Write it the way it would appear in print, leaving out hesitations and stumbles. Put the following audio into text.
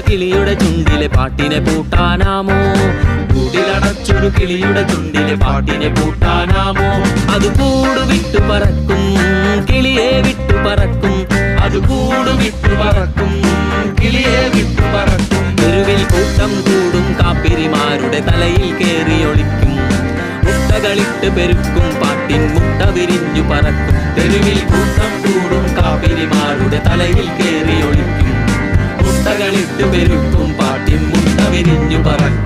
കിളിയുടെ ചുണ്ടിലെ പാട്ടിനെ പൂട്ടാനാമോ? കൂട്ടിലടച്ചൊരു കിളിയുടെ ചുണ്ടിലെ പാട്ടിനെ പൂട്ടാനാമോ? അത് കൂട് വിട്ടു പറക്കും, കിളിയെ വിട്ടു പറക്കും. അത് കൂട് വിട്ടു പറക്കും, കിളിയെ വിട്ടു പറക്കും. തെരുവിൽ കൂട്ടം കൂടും കാപ്പിരിമാരുടെ തലയിൽ കേറിയൊളിക്കും. മുട്ടകളിട്ട് പെരുക്കും പാട്ടിൻ മുട്ട വിരിഞ്ഞു പറക്കും. തെരുവിൽ കൂട്ടം കൂടും കാപ്പിരിമാരുടെ തലയിൽ കേറിയൊളിക്കും. മുട്ടകളിട്ട് പെരുക്കും പാട്ടിൻ മുട്ട വിരിഞ്ഞു പറക്കും.